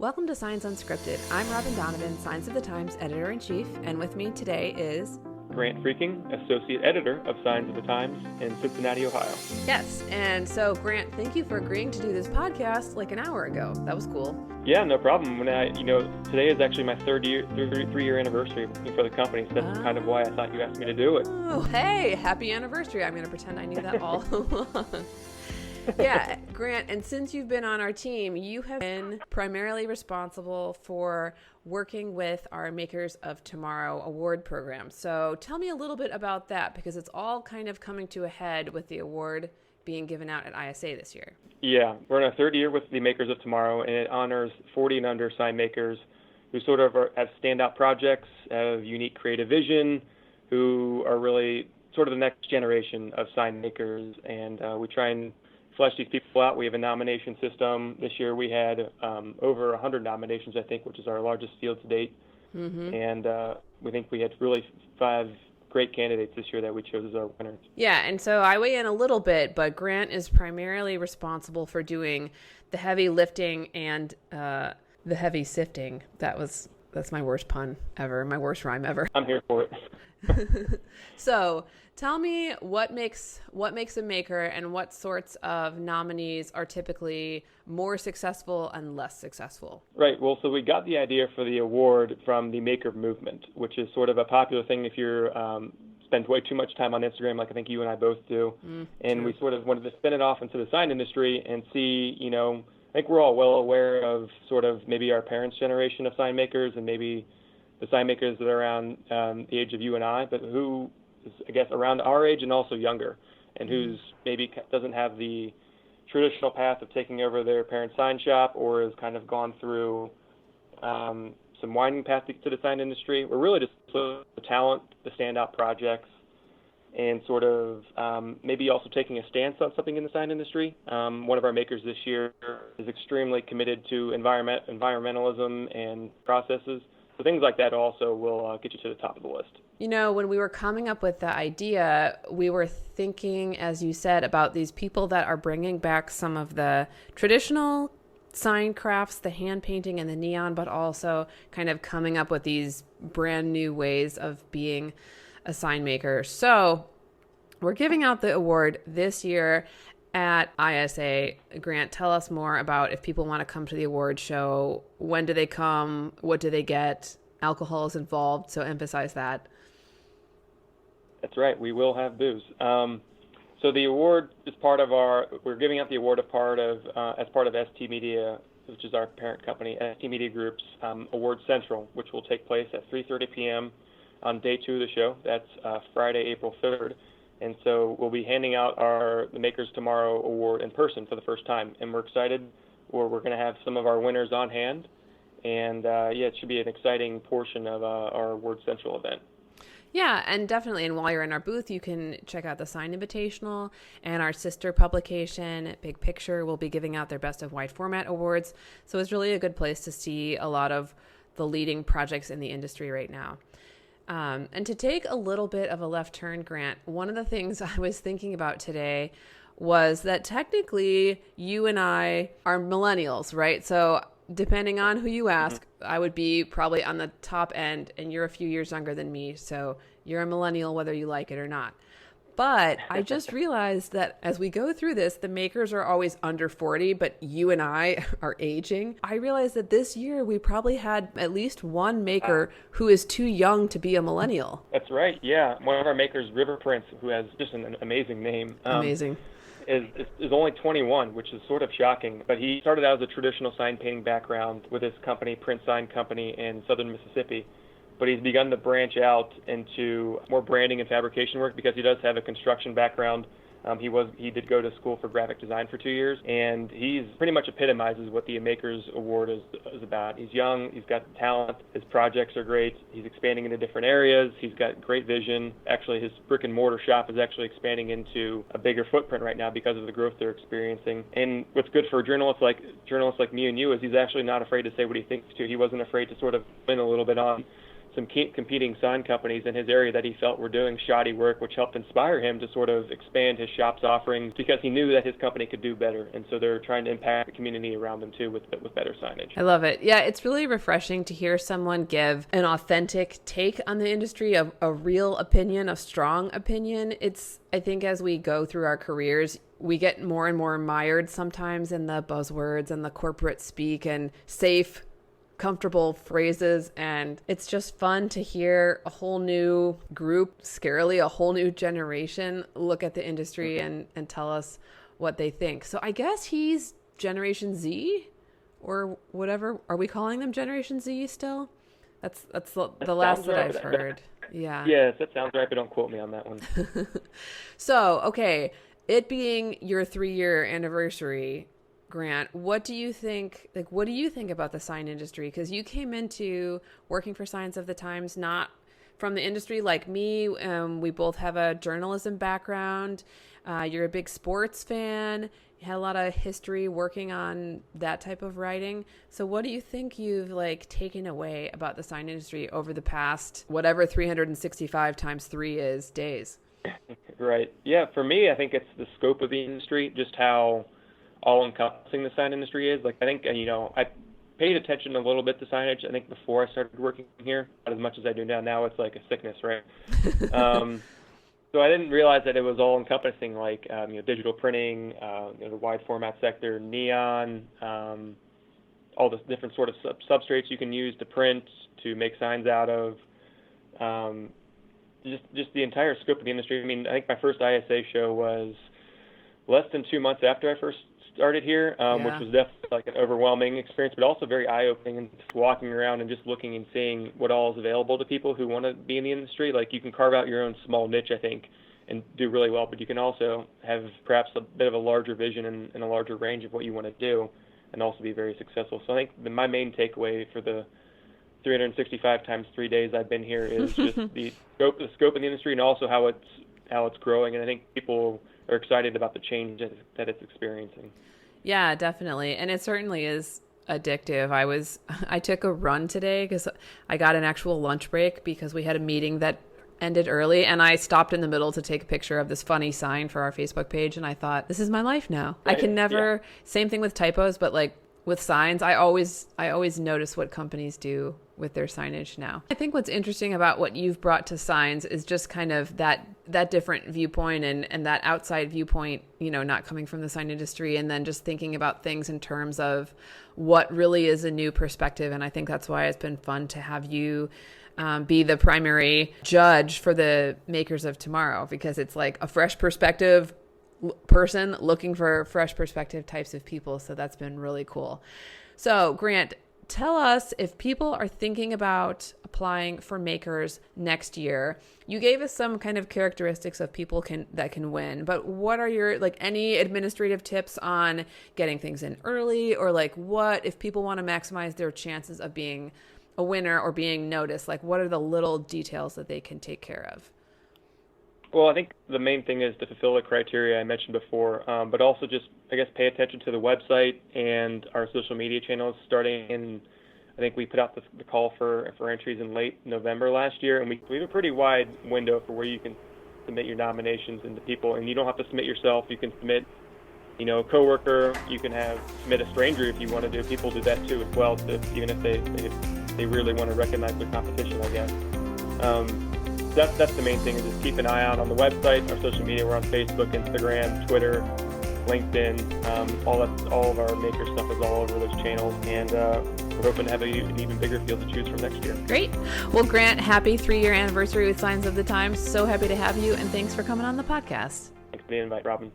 Welcome to Science Unscripted. I'm Robin Donovan, Science of the Times Editor-in-Chief, and with me today is... Grant Freking, Associate Editor of Science of the Times in Cincinnati, Ohio. Yes, and so Grant, thank you for agreeing to do this podcast like an hour ago. That was cool. Yeah, no problem. Today is actually my three-year anniversary for the company, so that's kind of why I thought you asked me to do it. Oh, hey, happy anniversary. I'm going to pretend I knew that all along. Yeah, Grant, and since you've been on our team, you have been primarily responsible for working with our Makers of Tomorrow award program. So tell me a little bit about that, because it's all kind of coming to a head with the award being given out at ISA this year. Yeah, we're in our third year with the Makers of Tomorrow, and it honors 40 and under sign makers who sort of have standout projects, have unique creative vision, who are really sort of the next generation of sign makers, and we try and flesh these people out. We have a nomination system. This year we had over 100 nominations, I think, which is our largest field to date. Mm-hmm. And we think we had really 5 great candidates this year that we chose as our winners. Yeah, and so I weigh in a little bit, but Grant is primarily responsible for doing the heavy lifting and the heavy sifting. That's my worst pun ever, my worst rhyme ever. I'm here for it. So tell me what makes a maker, and what sorts of nominees are typically more successful and less successful. Right. Well, so we got the idea for the award from the maker movement, which is sort of a popular thing if you're spend way too much time on Instagram, like I think you and I both do. And we sort of wanted to spin it off into the sign industry and see, I think we're all well aware of sort of maybe our parents' generation of sign makers and maybe the sign makers that are around the age of you and I, but who is, I guess, around our age and also younger, and who's maybe doesn't have the traditional path of taking over their parents' sign shop, or has kind of gone through some winding path to the sign industry. We're really just the talent, the standout projects, and sort of maybe also taking a stance on something in the sign industry. One of our makers this year is extremely committed to environmentalism and processes. So things like that also will get you to the top of the list. When we were coming up with the idea, we were thinking, as you said, about these people that are bringing back some of the traditional sign crafts, the hand painting and the neon, but also kind of coming up with these brand new ways of being a sign maker. So we're giving out the award this year at ISA. Grant, tell us more about if people want to come to the award show. When do they come? What do they get? Alcohol is involved, so emphasize that. That's right. We will have booze. So the award is we're giving out the award as part of ST Media, which is our parent company, ST Media Group's Award Central, which will take place at 3:30 p.m. on day 2 of the show. That's Friday, April 3rd. And so we'll be handing out the Makers Tomorrow Award in person for the first time. And we're excited. We're going to have some of our winners on hand. And, it should be an exciting portion of our Award Central event. Yeah, and definitely. And while you're in our booth, you can check out the Sign Invitational, and our sister publication, Big Picture, will be giving out their Best of Wide Format Awards. So it's really a good place to see a lot of the leading projects in the industry right now. And to take a little bit of a left turn, Grant, one of the things I was thinking about today was that technically you and I are millennials, right? So depending on who you ask, I would be probably on the top end, and you're a few years younger than me. So you're a millennial whether you like it or not. But I just realized that as we go through this, the makers are always under 40, but you and I are aging. I realized that this year we probably had at least one maker who is too young to be a millennial. That's right, yeah. One of our makers, River Prince, who has just an amazing name. Amazing. Is only 21, which is sort of shocking. But he started out as a traditional sign painting background with his company, Prince Sign Company, in southern Mississippi. But he's begun to branch out into more branding and fabrication work because he does have a construction background. He did go to school for graphic design for 2 years, and he's pretty much epitomizes what the Makers Award is about. He's young, he's got talent, his projects are great, he's expanding into different areas, he's got great vision. Actually, his brick and mortar shop is actually expanding into a bigger footprint right now because of the growth they're experiencing. And what's good for journalists like me and you is he's actually not afraid to say what he thinks too. He wasn't afraid to sort of win a little bit on some competing sign companies in his area that he felt were doing shoddy work, which helped inspire him to sort of expand his shop's offerings because he knew that his company could do better. And so they're trying to impact the community around them too with better signage. I love it. Yeah, it's really refreshing to hear someone give an authentic take on the industry, a real opinion, a strong opinion. I think as we go through our careers, we get more and more mired sometimes in the buzzwords and the corporate speak and safe, comfortable phrases, and it's just fun to hear a whole new group, scarily a whole new generation, look at the industry and tell us what they think. So I guess he's Generation Z or whatever. Are we calling them Generation Z still? That's the last that I've heard. Yeah. Yes, that sounds right, but don't quote me on that one. So, okay, it being your 3-year anniversary, Grant, what do you think about the sign industry? Because you came into working for Signs of the Times not from the industry like me. We both have a journalism background. You're a big sports fan. You had a lot of history working on that type of writing. So what do you think you've taken away about the sign industry over the past, whatever 365 times 3 is, days? Right. Yeah, for me, I think it's the scope of the industry, just how all-encompassing the sign industry is. I think, I paid attention a little bit to signage, I think, before I started working here, not as much as I do now. Now it's like a sickness, right? So I didn't realize that it was all-encompassing, digital printing, the wide format sector, neon, all the different sort of substrates you can use to print, to make signs out of, just the entire scope of the industry. I mean, I think my first ISA show was less than 2 months after I first started here, which was definitely an overwhelming experience, but also very eye-opening, and just walking around and just looking and seeing what all is available to people who want to be in the industry. You can carve out your own small niche, I think, and do really well, but you can also have perhaps a bit of a larger vision and a larger range of what you want to do and also be very successful. So I think my main takeaway for the 365 times 3 days I've been here is just the scope of the industry and also how it's growing, and I think people are excited about the change that it's experiencing. Yeah, definitely. And it certainly is addictive. I took a run today because I got an actual lunch break because we had a meeting that ended early, and I stopped in the middle to take a picture of this funny sign for our Facebook page, and I thought, this is my life now. Right. I can never, same thing with typos, but with signs, I always notice what companies do with their signage now. I think what's interesting about what you've brought to signs is just kind of that different viewpoint and that outside viewpoint, not coming from the sign industry, and then just thinking about things in terms of what really is a new perspective. And I think that's why it's been fun to have you be the primary judge for the makers of tomorrow, because it's a fresh perspective person looking for fresh perspective types of people. So that's been really cool. So Grant, tell us, if people are thinking about applying for makers next year, you gave us some kind of characteristics of people that can win, but what are your any administrative tips on getting things in early, or what if people want to maximize their chances of being a winner or being noticed? What are the little details that they can take care of? Well, I think the main thing is to fulfill the criteria I mentioned before, but also just, pay attention to the website and our social media channels. Starting in, I think we put out the call for entries in late November last year, and we have a pretty wide window for where you can submit your nominations into people, and you don't have to submit yourself. You can submit, a coworker. You can submit a stranger if you want to do. People do that too as well, even if they really want to recognize the competition, I guess. That's the main thing, is just keep an eye out on the website, our social media. We're on Facebook, Instagram, Twitter, LinkedIn. All of our maker stuff is all over those channels, and we're hoping to have an even bigger field to choose from next year. Great. Well, Grant, happy 3-year anniversary with Signs of the Times. So happy to have you, and thanks for coming on the podcast. Thanks for the invite, Robin.